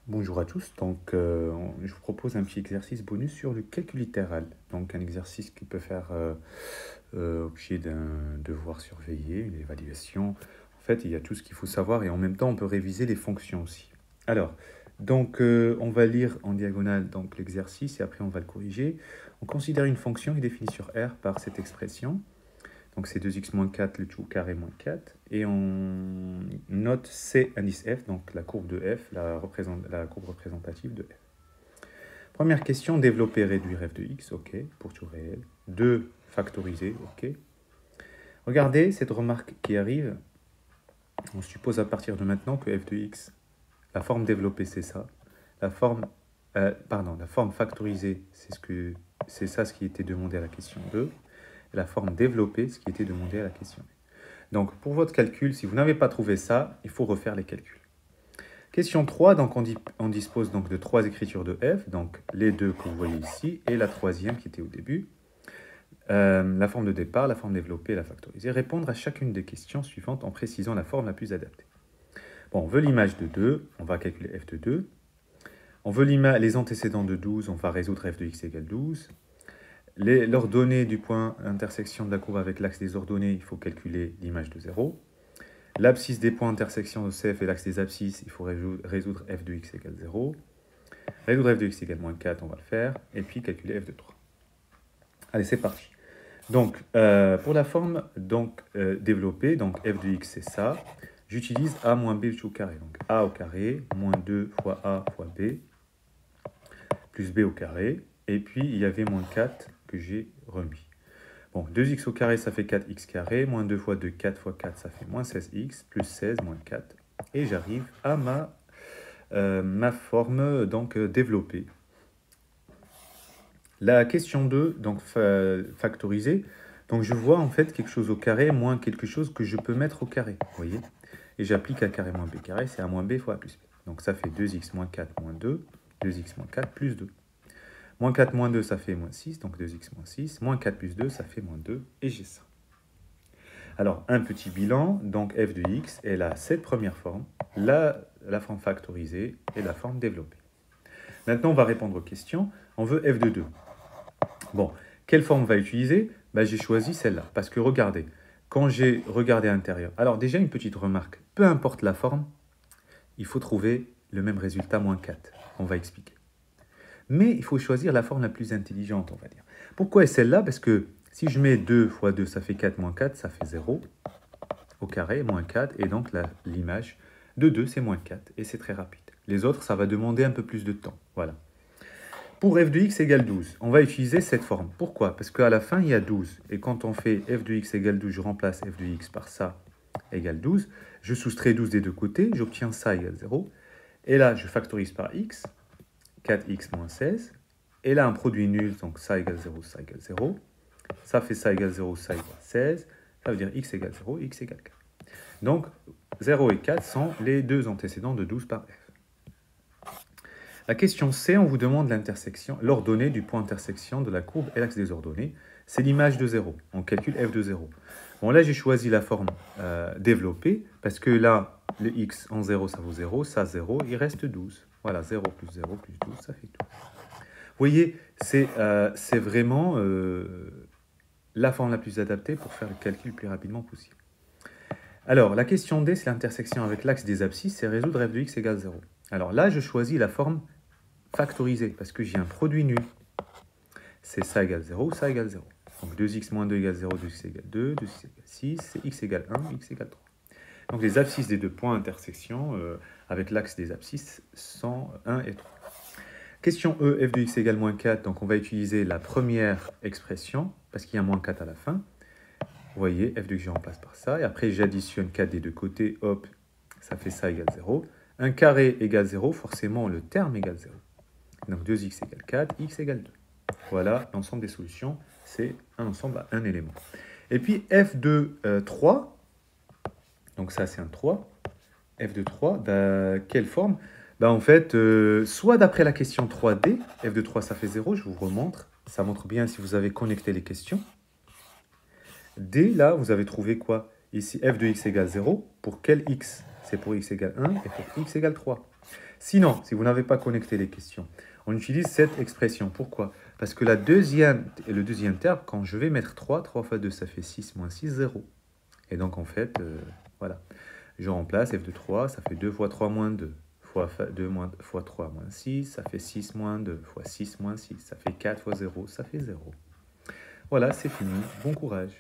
Bonjour à tous, je vous propose un petit exercice bonus sur le calcul littéral. Donc un exercice qui peut faire objet d'un devoir surveillé, une évaluation. En fait, il y a tout ce qu'il faut savoir et en même temps on peut réviser les fonctions aussi. Alors, on va lire en diagonale l'exercice et après on va le corriger. On considère une fonction qui est définie sur R par cette expression. Donc c'est 2x moins 4, le tout carré moins 4. Et on note C indice F, donc la courbe de F, la courbe représentative de F. Première question, développer, réduire f de x, ok, pour tout réel. 2, factoriser, ok. Regardez cette remarque qui arrive. On suppose à partir de maintenant que f de x, la forme développée, c'est ça. La forme factorisée, c'est ça ce qui était demandé à la question 2. Et la forme développée, ce qui était demandé à la question 1. Donc, pour votre calcul, si vous n'avez pas trouvé ça, il faut refaire les calculs. Question 3, donc on dispose donc de 3 écritures de f, donc les deux que vous voyez ici, et la troisième qui était au début. La forme de départ, la forme développée et la factorisée. Répondre à chacune des questions suivantes en précisant la forme la plus adaptée. Bon, on veut l'image de 2, on va calculer f de 2. On veut les antécédents de 12, on va résoudre f de x égale 12. L'ordonnée du point intersection de la courbe avec l'axe des ordonnées, il faut calculer l'image de 0. L'abscisse des points intersection de CF et l'axe des abscisses, il faut résoudre f de x égale 0. Résoudre f de x égale moins 4, on va le faire. Et puis calculer f de 3. Allez, c'est parti. Donc, pour la forme développée, donc f de x, c'est ça. J'utilise a moins b au carré. Donc a au carré, moins 2 fois a fois b, plus b au carré. Et puis, il y avait moins 4 que j'ai remis. Bon, 2x au carré, ça fait 4x carré, moins 2 fois 2, 4 fois 4, ça fait moins 16x, plus 16, moins 4. Et j'arrive à ma forme développée. La question 2, donc factorisée, donc je vois en fait quelque chose au carré moins quelque chose que je peux mettre au carré, vous voyez. Et j'applique a carré moins b carré, c'est a moins b fois a plus b. Donc ça fait 2x moins 4 moins 2, 2x moins 4 plus 2. Moins 4 moins 2, ça fait moins 6, donc 2x moins 6. Moins 4 plus 2, ça fait moins 2, et j'ai ça. Alors, un petit bilan, donc f de x, elle a cette première forme, la forme factorisée et la forme développée. Maintenant, on va répondre aux questions. On veut f de 2. Bon, quelle forme on va utiliser? J'ai choisi celle-là, parce que regardez, quand j'ai regardé à l'intérieur, alors déjà une petite remarque, peu importe la forme, il faut trouver le même résultat, moins 4. On va expliquer. Mais il faut choisir la forme la plus intelligente, on va dire. Pourquoi est celle-là? Parce que si je mets 2 fois 2, ça fait 4 moins 4, ça fait 0 au carré, moins 4, et donc l'image de 2, c'est moins 4, et c'est très rapide. Les autres, ça va demander un peu plus de temps. Voilà. Pour f de x égale 12, on va utiliser cette forme. Pourquoi? Parce qu'à la fin, il y a 12. Et quand on fait f de x égale 12, je remplace f de x par ça égale 12. Je soustrais 12 des deux côtés, j'obtiens ça égale 0. Et là, je factorise par x, 4x moins 16. Et là, un produit nul, donc ça égale 0, ça égale 0. Ça fait ça égale 0, ça égale 16. Ça veut dire x égale 0, x égale 4. Donc, 0 et 4 sont les deux antécédents de 12 par f. La question C, on vous demande l'ordonnée du point intersection de la courbe et l'axe des ordonnées. C'est l'image de 0. On calcule f de 0. Bon, là, j'ai choisi la forme développée, parce que là, le x en 0, ça vaut 0, ça 0, il reste 12. Voilà, 0 plus 0 plus 12, ça fait 12. Vous voyez, c'est vraiment la forme la plus adaptée pour faire le calcul le plus rapidement possible. Alors, la question D, c'est l'intersection avec l'axe des abscisses, c'est résoudre f de x égale 0. Alors là, je choisis la forme factorisée, parce que j'ai un produit nul. C'est ça égale 0, ça égale 0. Donc 2x moins 2 égale 0, 2x égale 2, 2x égale 6, c'est x égale 1, x égale 3. Donc les abscisses des deux points intersection avec l'axe des abscisses sont 1 et 3. Question E, f de x égale moins 4, donc on va utiliser la première expression, parce qu'il y a moins 4 à la fin. Vous voyez, f de x, je remplace par ça, et après j'additionne 4 des deux côtés, hop, ça fait ça égale 0. Un carré égale 0, forcément le terme égale 0. Donc 2x égale 4, x égale 2. Voilà, l'ensemble des solutions, c'est un ensemble à un élément. Et puis f de 3, donc ça c'est un 3, f de 3, quelle forme? En fait, soit d'après la question 3D, f de 3 ça fait 0, je vous remontre, ça montre bien si vous avez connecté les questions. D, là, vous avez trouvé quoi? Ici, f de x égale 0, pour quel x? c'est pour x égale 1 et pour x égale 3. Sinon, si vous n'avez pas connecté les questions, on utilise cette expression. Pourquoi? Parce que le deuxième terme, quand je vais mettre 3, 3 fois 2, ça fait 6, moins 6, 0. Et donc, en fait, voilà. Je remplace f de 3, ça fait 2 fois 3 moins 2. Fois 2 fois 3 moins 6, ça fait 6 moins 2. Fois 6 moins 6, ça fait 4 fois 0, ça fait 0. Voilà, c'est fini. Bon courage.